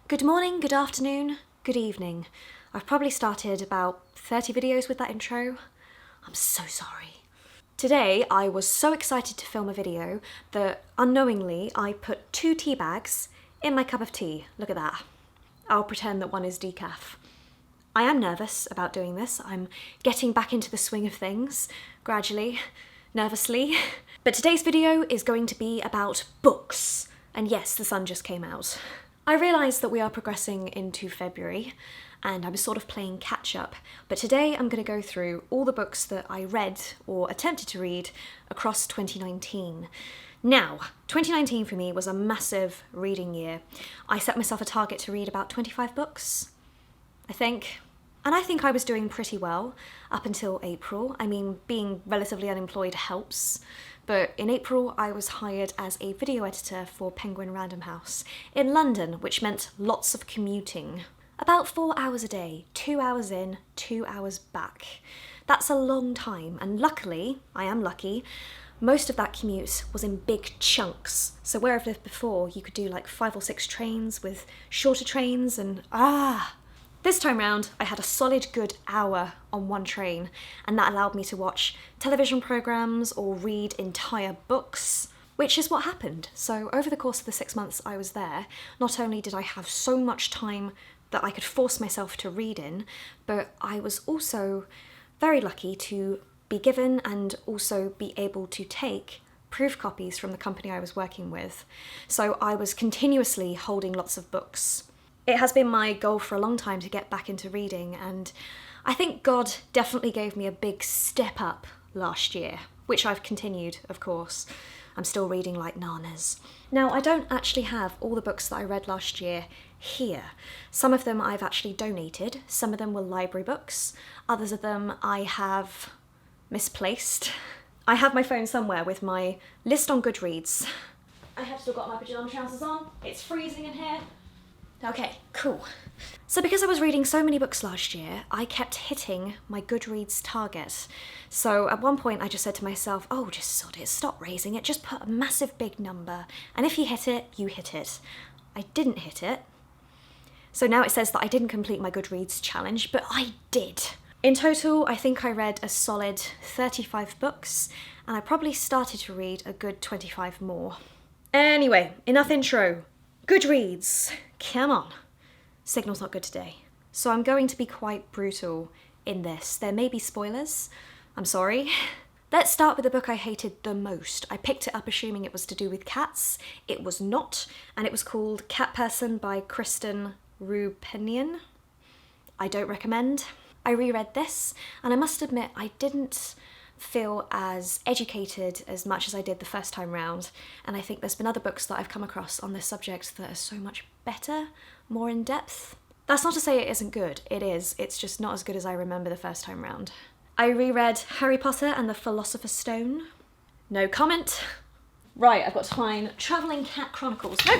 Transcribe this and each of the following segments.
Good morning, good afternoon, good evening. I've probably started about 30 videos with that intro. I'm so sorry. Today I was so excited to film a video that unknowingly I put 2 tea bags in my cup of tea. Look at that. I'll pretend that one is decaf. I am nervous about doing this. I'm getting back into the swing of things, gradually, nervously. But today's video is going to be about books. And yes, the sun just came out. I realise that we are progressing into February and I'm sort of playing catch up, but today I'm going to go through all the books that I read or attempted to read across 2019. Now, 2019 for me was a massive reading year. I set myself a target to read about 25 books, I think. And I think I was doing pretty well up until April. I mean, being relatively unemployed helps. But in April, I was hired as a video editor for Penguin Random House in London, which meant lots of commuting. About 4 hours a day, 2 hours in, 2 hours back. That's a long time, and luckily, I am lucky, most of that commute was in big chunks. So where I've lived before, you could do like 5 or 6 trains with shorter trains and This time round, I had a solid good hour on one train, and that allowed me to watch television programmes or read entire books, which is what happened. So over the course of the 6 months I was there, not only did I have so much time that I could force myself to read in, but I was also very lucky to be given and also be able to take proof copies from the company I was working with. So I was continuously holding lots of books. It has been my goal for a long time to get back into reading, and I think God definitely gave me a big step up last year, which I've continued, of course. I'm still reading like nanas. Now, I don't actually have all the books that I read last year here. Some of them I've actually donated, some of them were library books, others of them I have misplaced. I have my phone somewhere with my list on Goodreads. I have still got my pyjama trousers on, it's freezing in here. Okay, cool. So because I was reading so many books last year, I kept hitting my Goodreads target. So at one point I just said to myself, oh, just sod it, stop raising it, just put a massive big number. And if you hit it, you hit it. I didn't hit it. So now it says that I didn't complete my Goodreads challenge, but I did. In total, I think I read a solid 35 books, and I probably started to read a good 25 more. Anyway, enough intro. Goodreads. Come on. Signal's not good today. So I'm going to be quite brutal in this. There may be spoilers. I'm sorry. Let's start with the book I hated the most. I picked it up assuming it was to do with cats. It was not, and it was called Cat Person by Kristen Rupenian. I don't recommend. I reread this, and I must admit I didn't feel as educated as much as I did the first time round, and I think there's been other books that I've come across on this subject that are so much better, more in depth. That's not to say it isn't good, it is, it's just not as good as I remember the first time round. I reread Harry Potter and the Philosopher's Stone. No comment. Right, I've got to find Travelling Cat Chronicles. No!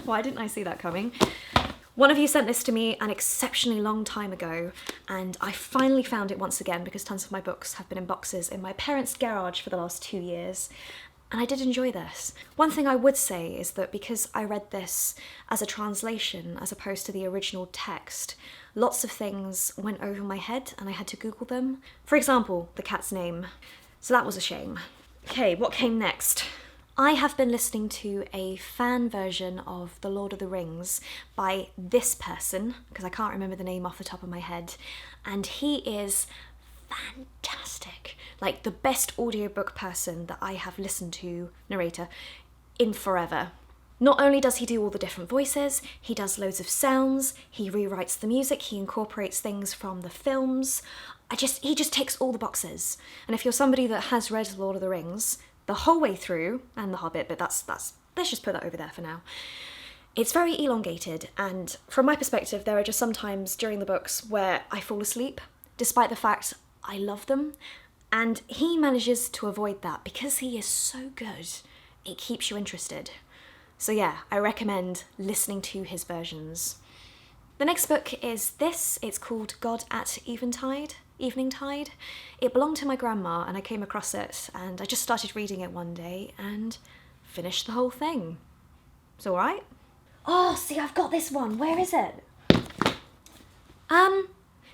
Why didn't I see that coming? One of you sent this to me an exceptionally long time ago, and I finally found it once again because tons of my books have been in boxes in my parents' garage for the last 2 years, and I did enjoy this. One thing I would say is that because I read this as a translation as opposed to the original text, lots of things went over my head and I had to Google them. For example, the cat's name. So that was a shame. Okay, what came next? I have been listening to a fan version of The Lord of the Rings by this person, because I can't remember the name off the top of my head, and he is fantastic. Like the best audiobook person that I have listened to, narrator, in forever. Not only does he do all the different voices, he does loads of sounds, he rewrites the music, he incorporates things from the films. He just ticks all the boxes. And if you're somebody that has read The Lord of the Rings the whole way through, and The Hobbit, but that's let's just put that over there for now. It's very elongated, and from my perspective, there are just some times during the books where I fall asleep, despite the fact I love them, and he manages to avoid that because he is so good. It keeps you interested. So yeah, I recommend listening to his versions. The next book is this. It's called God at Eventide. It belonged to my grandma and I came across it and I just started reading it one day and finished the whole thing. It's alright. Oh, see, I've got this one. Where is it?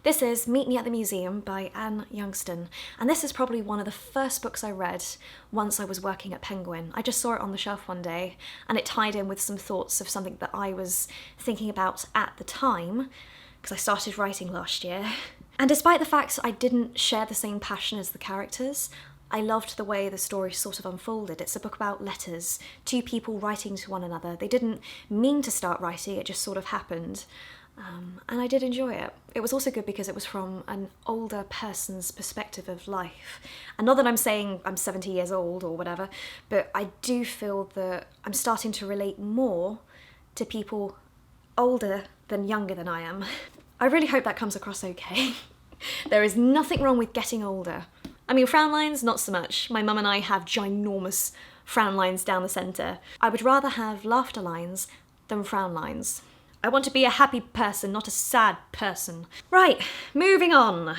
This is Meet Me at the Museum by Anne Youngston, and this is probably one of the first books I read once I was working at Penguin. I just saw it on the shelf one day, and it tied in with some thoughts of something that I was thinking about at the time, because I started writing last year. And despite the fact I didn't share the same passion as the characters, I loved the way the story sort of unfolded. It's a book about letters, two people writing to one another. They didn't mean to start writing, it just sort of happened. And I did enjoy it. It was also good because it was from an older person's perspective of life. And not that I'm saying I'm 70 years old or whatever, but I do feel that I'm starting to relate more to people older than younger than I am. I really hope that comes across okay. There is nothing wrong with getting older. I mean, frown lines, not so much. My mum and I have ginormous frown lines down the centre. I would rather have laughter lines than frown lines. I want to be a happy person, not a sad person. Right, moving on.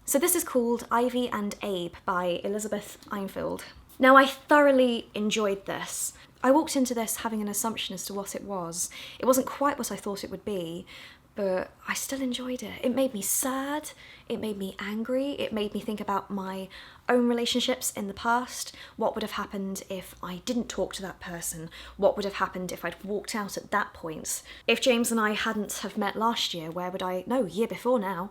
So this is called Ivy and Abe by Elizabeth Einfield. Now, I thoroughly enjoyed this. I walked into this having an assumption as to what it was. It wasn't quite what I thought it would be, but I still enjoyed it. It made me sad, it made me angry, it made me think about my own relationships in the past. What would have happened if I didn't talk to that person? What would have happened if I'd walked out at that point? If James and I hadn't have met last year, year before now,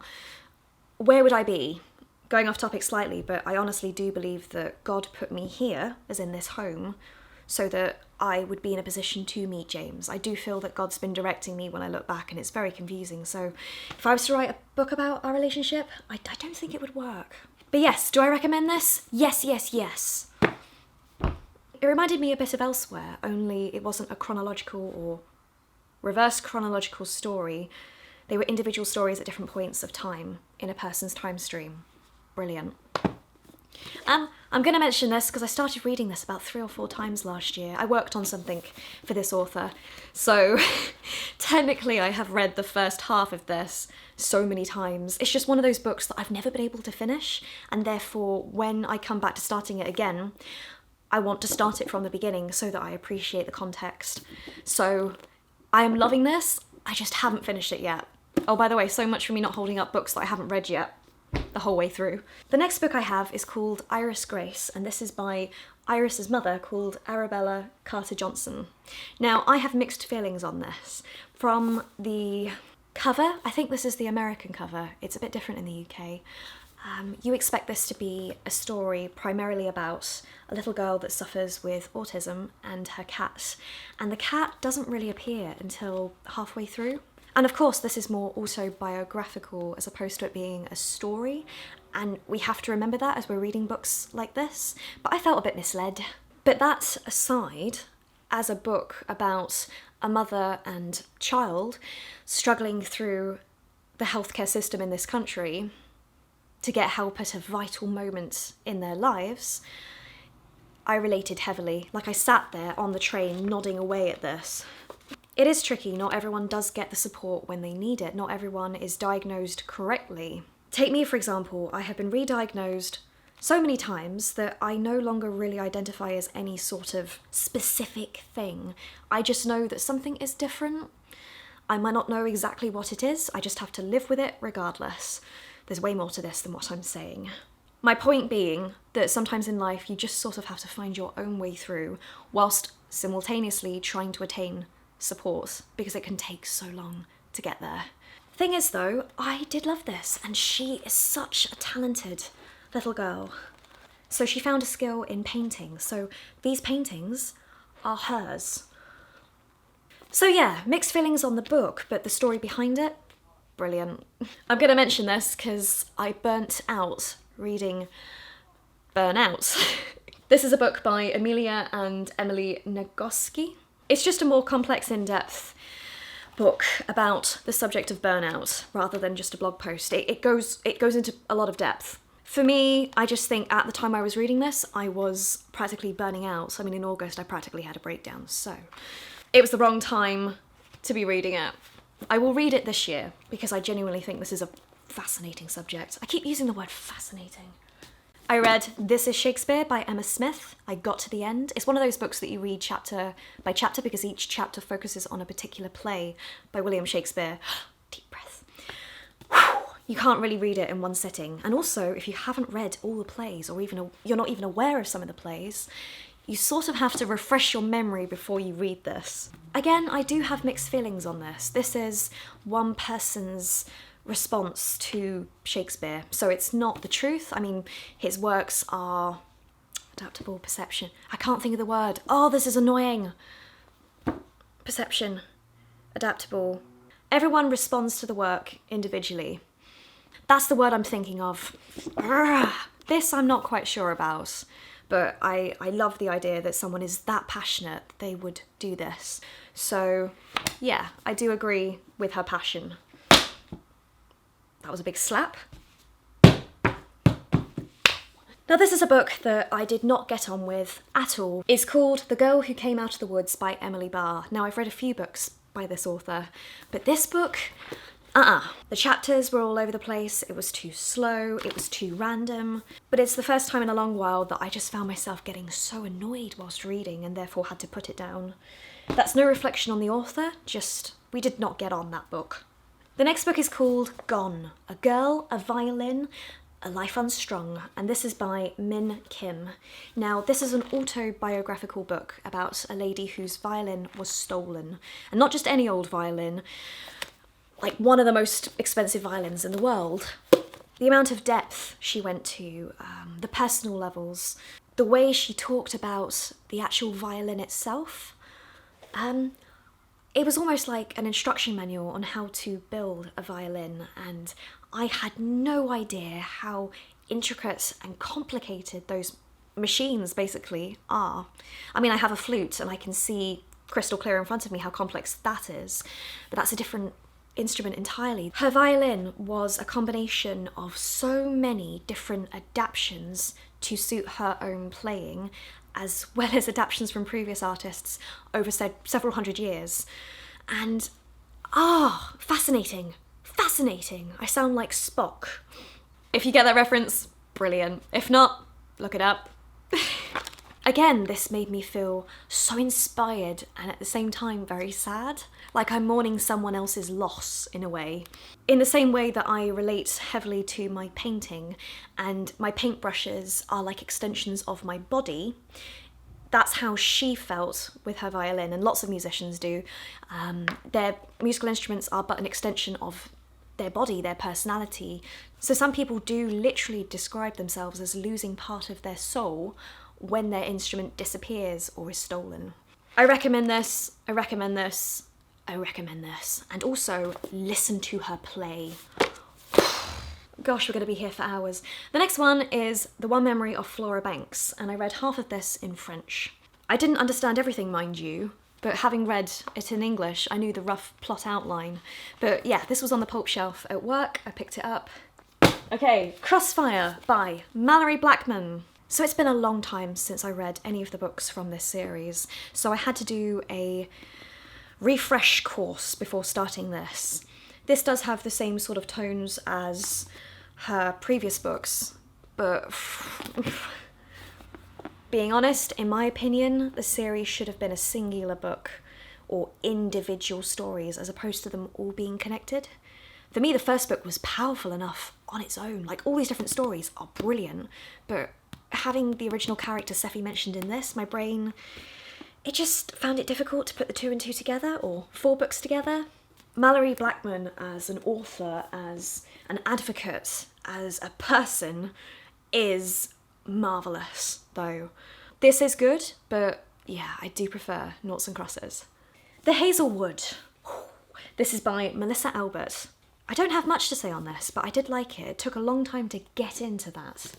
where would I be? Going off topic slightly, but I honestly do believe that God put me here, as in this home, so that I would be in a position to meet James. I do feel that God's been directing me when I look back, and it's very confusing. So if I was to write a book about our relationship, I don't think it would work. But yes, do I recommend this? Yes, yes, yes. It reminded me a bit of Elsewhere, only it wasn't a chronological or reverse chronological story. They were individual stories at different points of time in a person's time stream. Brilliant. I'm going to mention this because I started reading this about 3 or 4 times last year. I worked on something for this author, so technically I have read the first half of this so many times. It's just one of those books that I've never been able to finish, and therefore when I come back to starting it again, I want to start it from the beginning so that I appreciate the context. So I am loving this, I just haven't finished it yet. Oh, by the way, so much for me not holding up books that I haven't read yet the whole way through. The next book I have is called Iris Grace, and this is by Iris's mother, called Arabella Carter Johnson. Now, I have mixed feelings on this. From the cover, I think this is the American cover, it's a bit different in the UK. You expect this to be a story primarily about a little girl that suffers with autism and her cat, and the cat doesn't really appear until halfway through. And of course, this is more autobiographical as opposed to it being a story, and we have to remember that as we're reading books like this, but I felt a bit misled. But that aside, as a book about a mother and child struggling through the healthcare system in this country to get help at a vital moment in their lives, I related heavily. Like, I sat there on the train nodding away at this. It is tricky, not everyone does get the support when they need it, not everyone is diagnosed correctly. Take me for example, I have been re-diagnosed so many times that I no longer really identify as any sort of specific thing. I just know that something is different. I might not know exactly what it is, I just have to live with it regardless. There's way more to this than what I'm saying. My point being that sometimes in life you just sort of have to find your own way through whilst simultaneously trying to attain support, because it can take so long to get there. Thing is though, I did love this, and she is such a talented little girl. So she found a skill in painting, so these paintings are hers. So yeah, mixed feelings on the book, but the story behind it, brilliant. I'm gonna mention this because I burnt out reading Burnout. This is a book by Amelia and Emily Nagoski. It's just a more complex, in-depth book about the subject of burnout rather than just a blog post. It goes into a lot of depth. For me, I just think at the time I was reading this, I was practically burning out. I mean, in August, I practically had a breakdown, so it was the wrong time to be reading it. I will read it this year because I genuinely think this is a fascinating subject. I keep using the word fascinating. I read This Is Shakespeare by Emma Smith. I got to the end. It's one of those books that you read chapter by chapter because each chapter focuses on a particular play by William Shakespeare. Deep breath. You can't really read it in one sitting. And also, if you haven't read all the plays, or even you're not even aware of some of the plays, you sort of have to refresh your memory before you read this. Again, I do have mixed feelings on this. This is one person's response to Shakespeare, so it's not the truth. I mean, his works are adaptable perception. I can't think of the word. Oh, this is annoying. Perception, adaptable. Everyone responds to the work individually. That's the word I'm thinking of. This I'm not quite sure about, but I love the idea that someone is that passionate that they would do this. So yeah, I do agree with her passion. That was a big slap. Now this is a book that I did not get on with at all. It's called The Girl Who Came Out of the Woods by Emily Barr. Now I've read a few books by this author, but this book, The chapters were all over the place, it was too slow, it was too random, but it's the first time in a long while that I just found myself getting so annoyed whilst reading and therefore had to put it down. That's no reflection on the author, just we did not get on that book. The next book is called Gone, A Girl, a Violin, A Life Unstrung, and this is by Min Kim. Now, this is an autobiographical book about a lady whose violin was stolen, and not just any old violin, like one of the most expensive violins in the world. The amount of depth she went to, the personal levels, the way she talked about the actual violin itself, it was almost like an instruction manual on how to build a violin, and I had no idea how intricate and complicated those machines basically are. I mean, I have a flute and I can see crystal clear in front of me how complex that is, but that's a different instrument entirely. Her violin was a combination of so many different adaptations to suit her own playing, as well as adaptations from previous artists over several hundred years. And, fascinating, fascinating. I sound like Spock. If you get that reference, brilliant. If not, look it up. Again, this made me feel so inspired and at the same time very sad, like I'm mourning someone else's loss in a way. In the same way that I relate heavily to my painting and my paintbrushes are like extensions of my body, that's how she felt with her violin, and lots of musicians do. Their musical instruments are but an extension of their body, their personality. So some people do literally describe themselves as losing part of their soul when their instrument disappears or is stolen. I recommend this, I recommend this, I recommend this. And also, listen to her play. Gosh, we're going to be here for hours. The next one is The One Memory of Flora Banks, and I read half of this in French. I didn't understand everything, mind you, but having read it in English, I knew the rough plot outline. But yeah, this was on the pulp shelf at work, I picked it up. Okay, Crossfire by Mallory Blackman. So it's been a long time since I read any of the books from this series, so I had to do a refresh course before starting this. This does have the same sort of tones as her previous books, but being honest, in my opinion, the series should have been a singular book or individual stories as opposed to them all being connected. For me, the first book was powerful enough on its own. Like, all these different stories are brilliant, but having the original character Seffi mentioned in this, my brain, it just found it difficult to put the two and two together, or four books together. Mallory Blackman as an author, as an advocate, as a person, is marvellous, though. This is good, but yeah, I do prefer Noughts and Crosses. The Hazelwood. This is by Melissa Albert. I don't have much to say on this, but I did like it. It took a long time to get into that.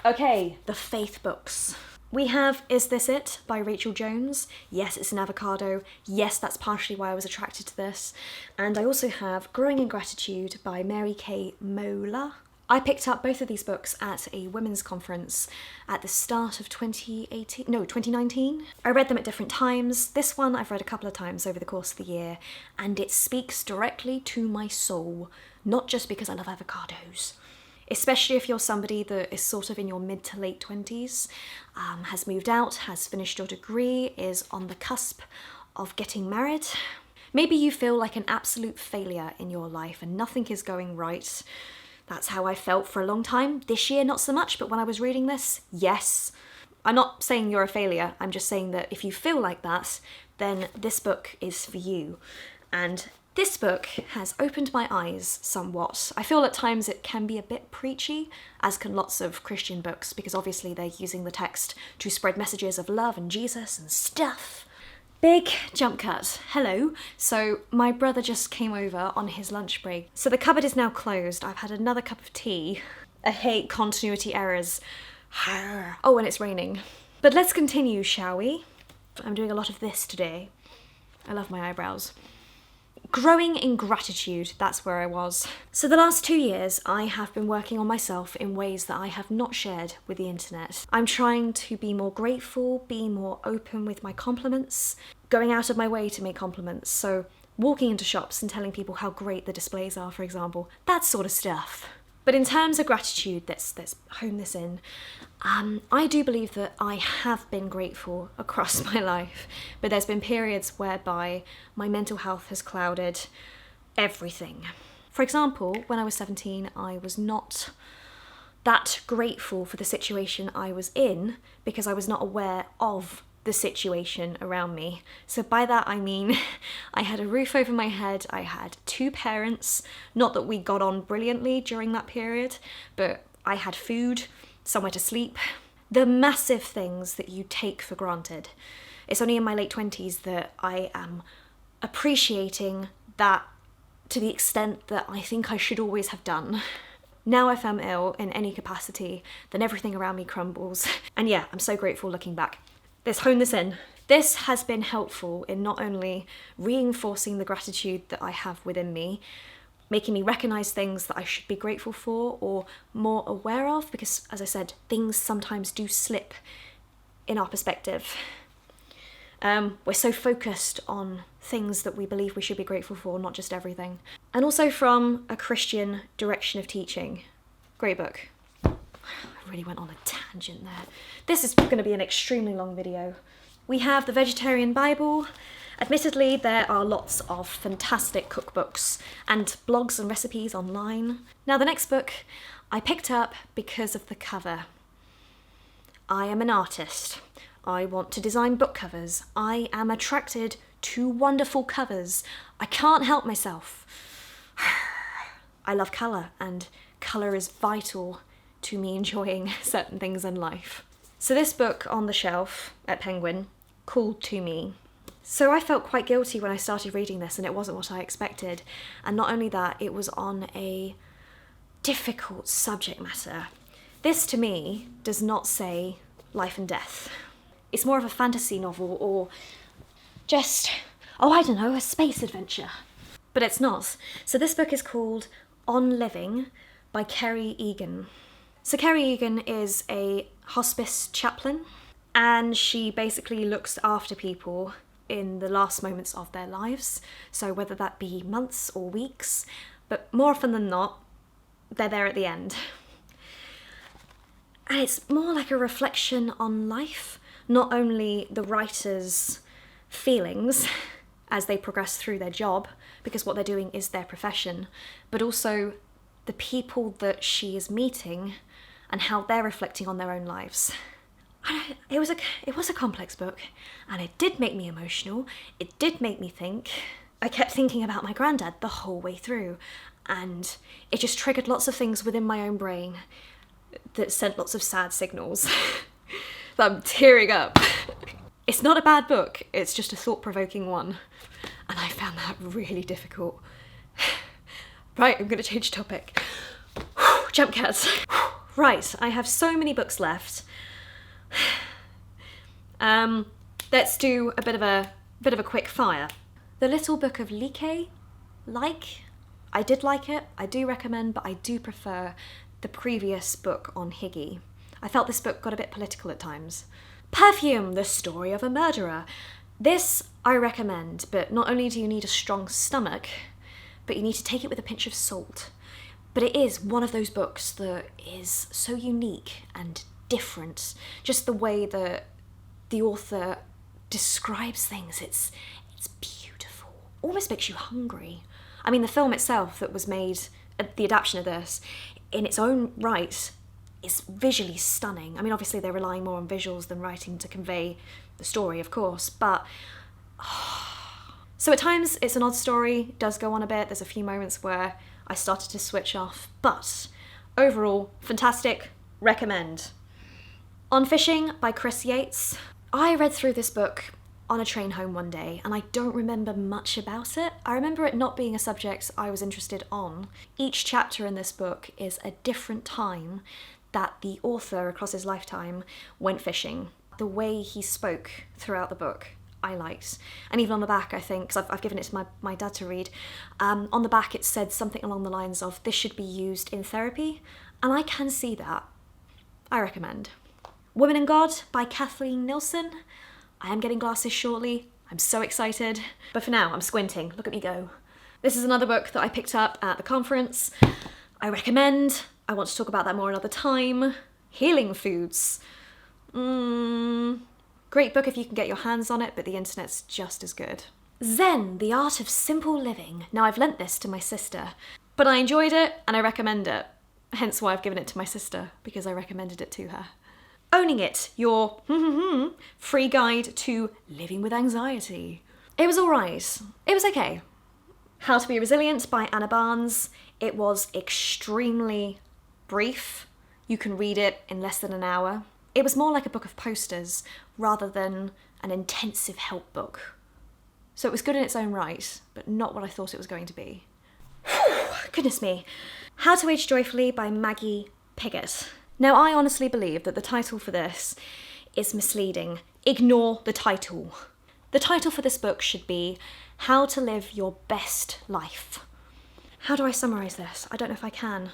Okay, the Faith books. We have Is This It by Rachel Jones. Yes, it's an avocado. Yes, that's partially why I was attracted to this. And I also have Growing in Gratitude by Mary Kay Mola. I picked up both of these books at a women's conference at the start of 2019. I read them at different times. This one I've read a couple of times over the course of the year, and it speaks directly to my soul, not just because I love avocados. especially if you're somebody that is sort of in your mid to late 20s, has moved out, has finished your degree, is on the cusp of getting married. Maybe you feel like an absolute failure in your life and nothing is going right. That's how I felt for a long time. This year, not so much, but when I was reading this, yes. I'm not saying you're a failure, I'm just saying that if you feel like that, then this book is for you. And this book has opened my eyes somewhat. I feel at times it can be a bit preachy, as can lots of Christian books, because obviously they're using the text to spread messages of love and Jesus and stuff. Big jump cut. Hello. So my brother just came over on his lunch break. So the cupboard is now closed. I've had another cup of tea. I hate continuity errors. Oh, and it's raining. But let's continue, shall we? I'm doing a lot of this today. I love my eyebrows. Growing in gratitude, that's where I was. So the last 2 years, I have been working on myself in ways that I have not shared with the internet. I'm trying to be more grateful, be more open with my compliments, going out of my way to make compliments. So walking into shops and telling people how great the displays are, for example, that sort of stuff. But in terms of gratitude, let's hone this in. I do believe that I have been grateful across my life, but there's been periods whereby my mental health has clouded everything. For example, when I was 17, I was not that grateful for the situation I was in because I was not aware of the situation around me. So by that I mean I had a roof over my head, I had 2 parents, not that we got on brilliantly during that period, but I had food, somewhere to sleep. The massive things that you take for granted. It's only in my late 20s that I am appreciating that to the extent that I think I should always have done. Now if I'm ill in any capacity, then everything around me crumbles. And yeah, I'm so grateful looking back. Let's hone this in. This has been helpful in not only reinforcing the gratitude that I have within me, making me recognise things that I should be grateful for or more aware of, because as I said, things sometimes do slip in our perspective. We're so focused on things that we believe we should be grateful for, not just everything. And also from a Christian direction of teaching. Great book. I really went on a tangent there. This is going to be an extremely long video. We have the Vegetarian Bible. Admittedly, there are lots of fantastic cookbooks and blogs and recipes online. Now, the next book I picked up because of the cover. I am an artist. I want to design book covers. I am attracted to wonderful covers. I can't help myself. I love colour, and colour is vital to me enjoying certain things in life. So this book on the shelf at Penguin called to me. So I felt quite guilty when I started reading this, and it wasn't what I expected. And not only that, it was on a difficult subject matter. This to me does not say life and death. It's more of a fantasy novel or just, I don't know, a space adventure. But it's not. So this book is called On Living by Kerry Egan. So Kerry Egan is a hospice chaplain, and she basically looks after people in the last moments of their lives. So whether that be months or weeks, but more often than not, they're there at the end. And it's more like a reflection on life, not only the writer's feelings as they progress through their job, because what they're doing is their profession, but also the people that she is meeting and how they're reflecting on their own lives. It was a complex book, and it did make me emotional. It did make me think. I kept thinking about my granddad the whole way through, and it just triggered lots of things within my own brain that sent lots of sad signals. I'm tearing up. It's not a bad book, it's just a thought-provoking one, and I found that really difficult. Right, I'm gonna change topic. Jump cuts. Right, I have so many books left. Let's do a bit of a quick fire. The Little Book of Like. I did like it, I do recommend, but I do prefer the previous book on Higgy. I felt this book got a bit political at times. Perfume, the Story of a Murderer. This I recommend, but not only do you need a strong stomach, but you need to take it with a pinch of salt. But it is one of those books that is so unique and different. Just the way that the author describes things, it's beautiful. Almost makes you hungry. I mean, the film itself that was made, the adaptation of this, in its own right, is visually stunning. I mean, obviously they're relying more on visuals than writing to convey the story, of course, but... So at times it's an odd story, does go on a bit, there's a few moments where I started to switch off, but overall, fantastic, recommend. On Fishing by Chris Yates. I read through this book on a train home one day, and I don't remember much about it. I remember it not being a subject I was interested on. Each chapter in this book is a different time that the author, across his lifetime, went fishing. The way he spoke throughout the book, I liked. And even on the back, I think, because I've given it to my dad to read, on the back it said something along the lines of, this should be used in therapy, and I can see that. I recommend. Woman and God by Kathleen Nilsson. I am getting glasses shortly. I'm so excited. But for now, I'm squinting. Look at me go. This is another book that I picked up at the conference. I recommend. I want to talk about that more another time. Healing Foods. Great book if you can get your hands on it, but the internet's just as good. Zen, The Art of Simple Living. Now, I've lent this to my sister, but I enjoyed it and I recommend it. Hence why I've given it to my sister, because I recommended it to her. Owning It, your free guide to living with anxiety. It was alright. It was okay. How to Be Resilient by Anna Barnes. It was extremely brief. You can read it in less than an hour. It was more like a book of posters rather than an intensive help book. So it was good in its own right, but not what I thought it was going to be. Goodness me. How to Age Joyfully by Maggie Piggott. Now, I honestly believe that the title for this is misleading. Ignore the title. The title for this book should be How to Live Your Best Life. How do I summarise this? I don't know if I can.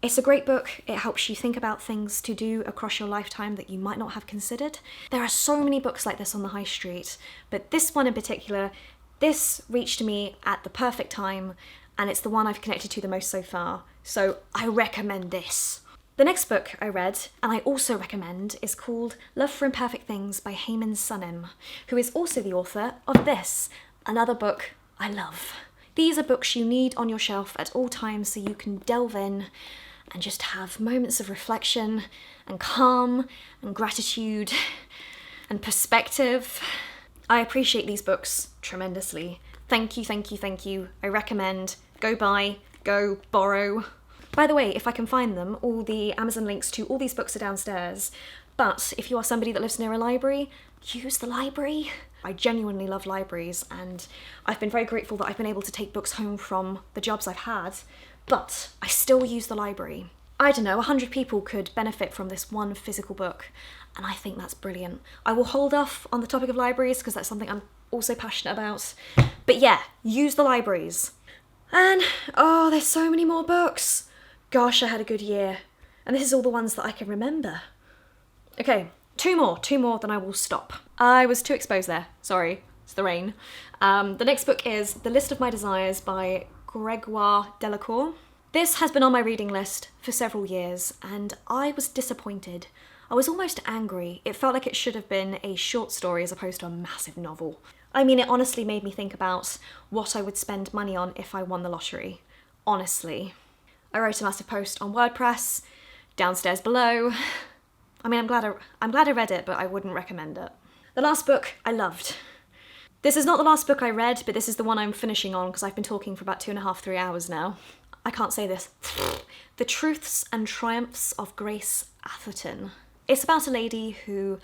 It's a great book. It helps you think about things to do across your lifetime that you might not have considered. There are so many books like this on the high street, but this one in particular, this reached me at the perfect time, and it's the one I've connected to the most so far. So I recommend this. The next book I read, and I also recommend, is called Love for Imperfect Things by Heyman Sunim, who is also the author of this, another book I love. These are books you need on your shelf at all times so you can delve in and just have moments of reflection and calm and gratitude and perspective. I appreciate these books tremendously. Thank you, thank you, thank you. I recommend. Go buy, go borrow. By the way, if I can find them, all the Amazon links to all these books are downstairs. But if you are somebody that lives near a library, use the library. I genuinely love libraries, and I've been very grateful that I've been able to take books home from the jobs I've had, but I still use the library. I don't know, 100 people could benefit from this one physical book, and I think that's brilliant. I will hold off on the topic of libraries because that's something I'm also passionate about. But yeah, use the libraries. And, oh, there's so many more books. Gosh, I had a good year. And this is all the ones that I can remember. Okay, two more, then I will stop. I was too exposed there, sorry, it's the rain. The next book is The List of My Desires by Gregoire Delacour. This has been on my reading list for several years, and I was disappointed. I was almost angry. It felt like it should have been a short story as opposed to a massive novel. I mean, it honestly made me think about what I would spend money on if I won the lottery. Honestly. I wrote a massive post on WordPress, downstairs below. I mean, I'm glad I read it, but I wouldn't recommend it. The last book I loved. This is not the last book I read, but this is the one I'm finishing on because I've been talking for about 2.5, 3 hours now. I can't say this. The Truths and Triumphs of Grace Atherton. It's about a lady who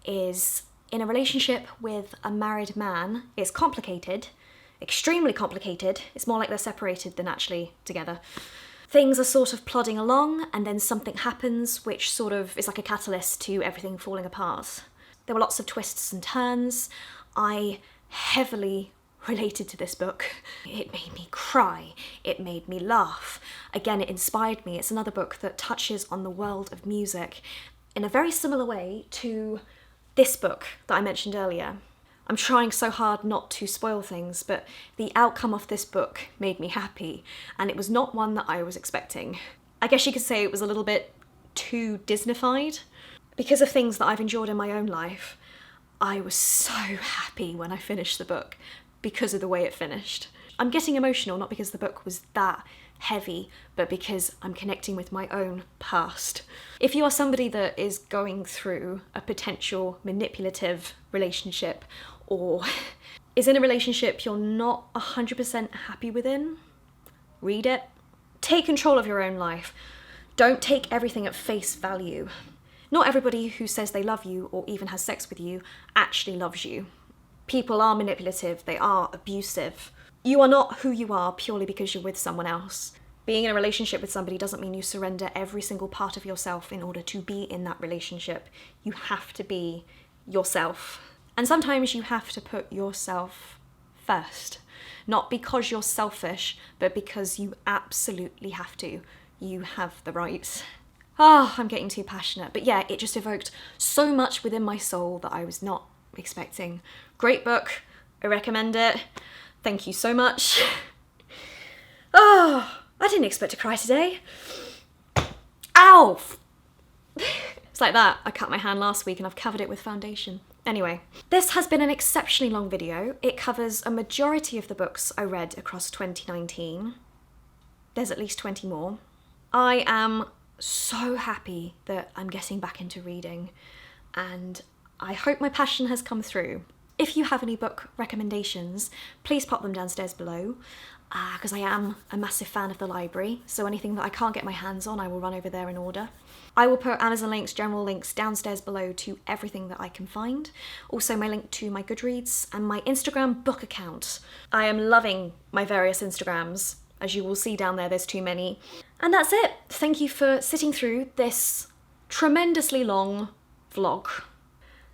is in a relationship with a married man. It's complicated, extremely complicated. It's more like they're separated than actually together. Things are sort of plodding along, and then something happens which sort of is like a catalyst to everything falling apart. There were lots of twists and turns. I heavily related to this book. It made me cry. It made me laugh. Again, it inspired me. It's another book that touches on the world of music in a very similar way to this book that I mentioned earlier. I'm trying so hard not to spoil things, but the outcome of this book made me happy, and it was not one that I was expecting. I guess you could say it was a little bit too Disneyfied. Because of things that I've endured in my own life, I was so happy when I finished the book because of the way it finished. I'm getting emotional not because the book was that heavy, but because I'm connecting with my own past. If you are somebody that is going through a potential manipulative relationship, or is in a relationship you're not 100% happy within, read it. Take control of your own life. Don't take everything at face value. Not everybody who says they love you or even has sex with you actually loves you. People are manipulative, they are abusive. You are not who you are purely because you're with someone else. Being in a relationship with somebody doesn't mean you surrender every single part of yourself in order to be in that relationship. You have to be yourself. And sometimes you have to put yourself first. Not because you're selfish, but because you absolutely have to. You have the right. Ah, I'm getting too passionate. But yeah, it just evoked so much within my soul that I was not expecting. Great book. I recommend it. Thank you so much. Oh, I didn't expect to cry today. Ow! It's like that. I cut my hand last week and I've covered it with foundation. Anyway, this has been an exceptionally long video. It covers a majority of the books I read across 2019. There's at least 20 more. I am so happy that I'm getting back into reading, and I hope my passion has come through. If you have any book recommendations, please pop them downstairs below, because I am a massive fan of the library, so anything that I can't get my hands on, I will run over there and order. I will put Amazon links, general links downstairs below to everything that I can find. Also my link to my Goodreads and my Instagram book account. I am loving my various Instagrams. As you will see down there, there's too many. And that's it. Thank you for sitting through this tremendously long vlog.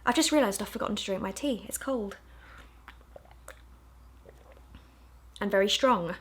I've just realised I've forgotten to drink my tea. It's cold. And very strong.